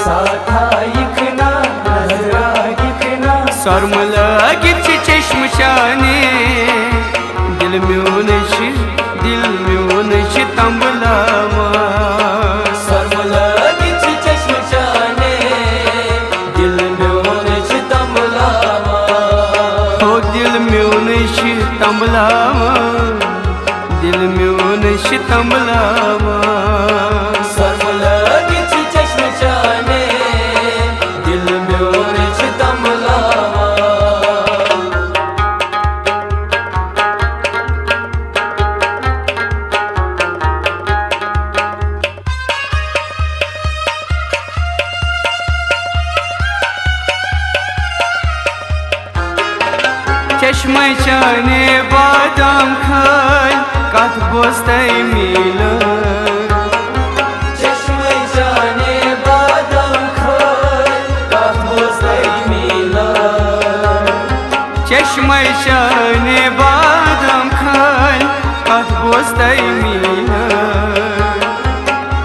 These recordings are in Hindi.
साथा यिखना नजरा यिखना सरमल गिच चश्म शाने दिल म्यून तंबलावा सरमल गिच चश्म शाने दिल म्यून तंबलावा हो दिल म्यून तंबलावा दिल म्यून तंबलावा सरमल गिच चश्म शाने दिल म्यून तंबलावा चश्मे शाने बादाम खाय कथ बोस्तै मिल चश्मे शाने बादाम खाय कथ बोस्तै मिल चश्मे शाने बादाम खाय कथ बोस्तै मिल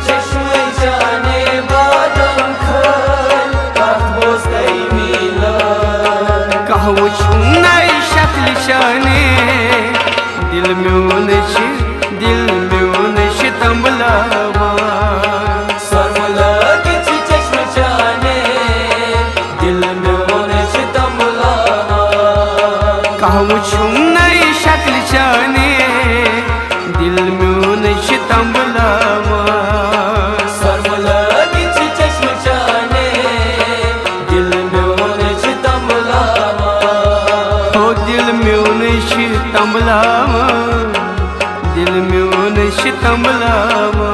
चश्मे शाने बादाम खाय कथ बोस्तै मिल कहू छुनै शक्ल शाने दिल म्यून तंबलावा सरमल गिच चश्म शाने दिल म्यून तंबलावा कहू छुनै शक्ल शाने दिल म्यून तंबलावा सरमल गिच चश्म शाने दिल म्यून तंबलावा हो दिल म्यून तंबलावा दिल म्यून तंबलावा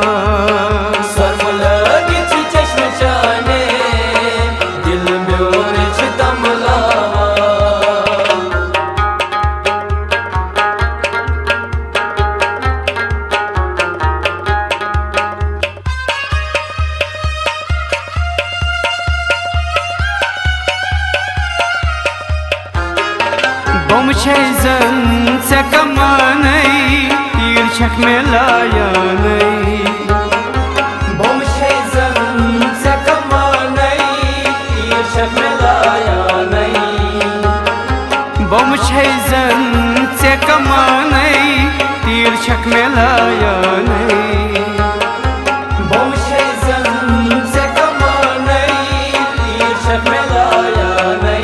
सरमल गिच चश्म शाने दिल म्यून तंबलावा बम छै जन से कमानै तीर छक में लायानै बम छै जन से कमानै तीर छक में लायानै बम छै जन से कमानै तीर छक में लायानै बम छै जन से कमानै तीर छक में लायानै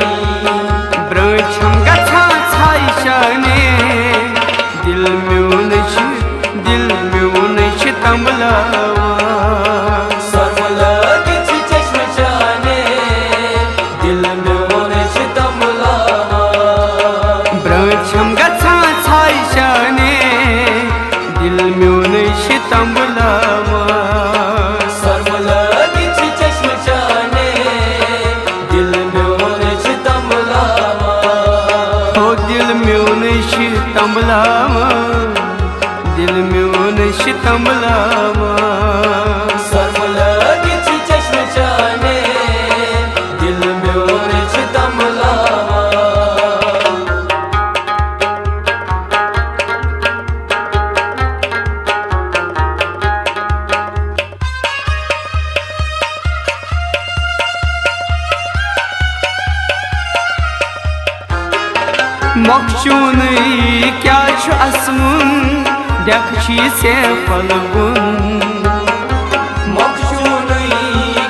ब्रछम गछा छाई शाने दिल म्यून तंबलावा सरमल गिच चश्म शाने दिल म्यून तंबलावा ब्रछम गछा छाई शाने दिल म्यून तंबलावा सरमल गिच चश्म शाने दिल म्यून तंबलावा हो दिल म्यून तंबलावा दिल म्यून तंबलावा सरमल गिच चश्म शाने दिल म्यून तंबलावा मखचून क्या छु असमुन देखी से फलगुन मखचून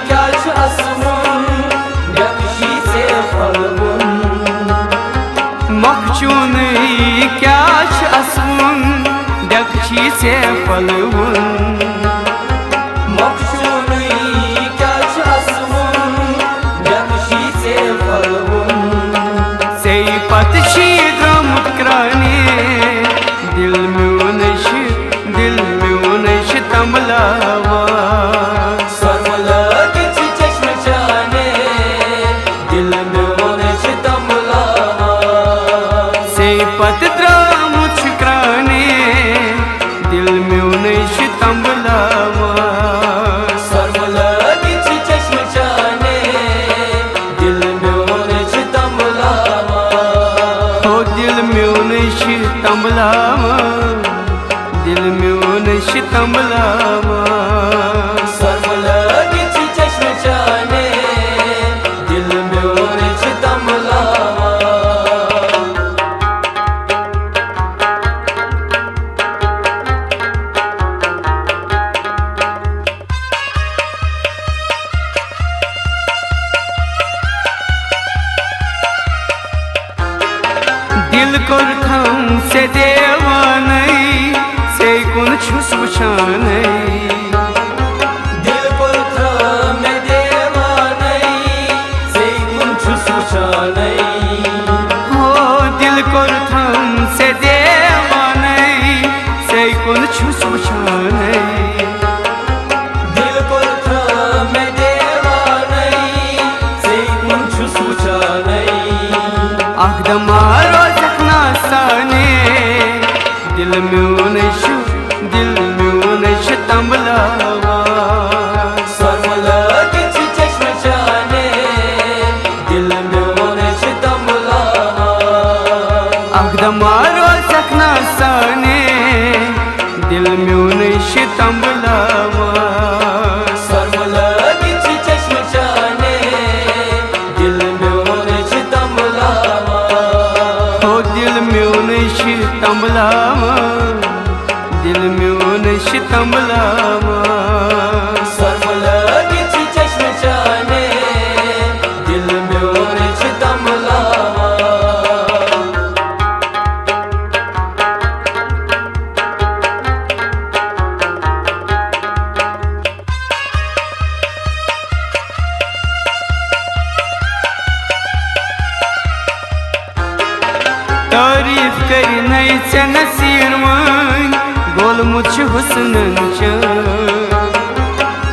क्या छु असमुन देखी से फलगुन मखचून क्या छु असमुन देखी से फलगुन मखचून क्या छु असमुन देखी से फलगुन से पतशी द्रमुत्क्राने दिल म्यून तंबलावा सरमल गिच चश्म शाने दिल म्यून तंबलावा से पत द्रमुत्क्राने दिल म्यून तंबलावा सरमल गिच चश्म शाने दिल म्यून तंबलावा हो दिल म्यून तंबलावा दिल म्यून तंबलावा सरमल गिच चश्म शाने दिल कोर थम से देवानै से कुन छुस वचानै दिल कोर थम से देवानै से कुन छुस वचानै हो दिल कोर थम से देवानै से कुन छुस वचानै आखदमारो जखना साने दिल म्यून तंबलावा सरमला किच चश्म जाने दिल म्यून तंबलावा आखदमारो जखना साने दिल म्यून तंबलावा सरमला किच चश्म जाने दिल म्यून तंबलावा दिल म्यून तंबलावा दिल म्यून तंबलावा सरमला किच चश्म जाने दिल म्यून तंबलावा तारीफ करने से नसीर वन गोल मुझ हुस्नन च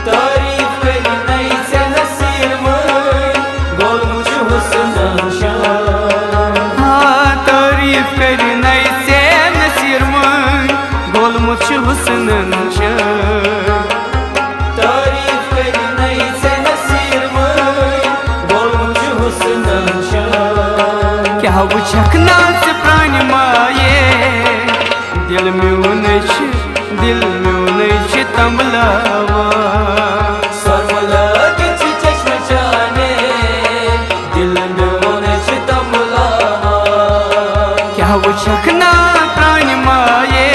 तारीफ करने से नसीर वन गोल मुझ हुस्नन च हाँ तारीफ करने से नसीर वन गोल मुझ हुस्नन च तारीफ करने से नसीर वन गोल मुझ हुस्नन च क्या वो छकनाच प्राण माये दिल म्यून तंबलावा सरमला किच चश्म जाने दिल म्यून तंबलावा क्या वो छकना प्राण माये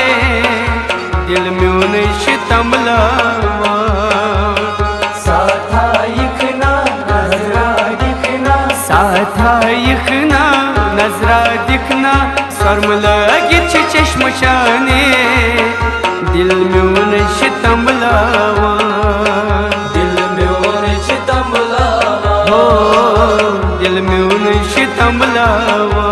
दिल म्यून तंबलावा साथा यखना नजरा दिखना साथा यखना नजरा दिखना सरमला गिच चश्म शाने दिल म्यून तंबलावा दिल म्यून तंबलावा हो दिल म्यून तंबलावा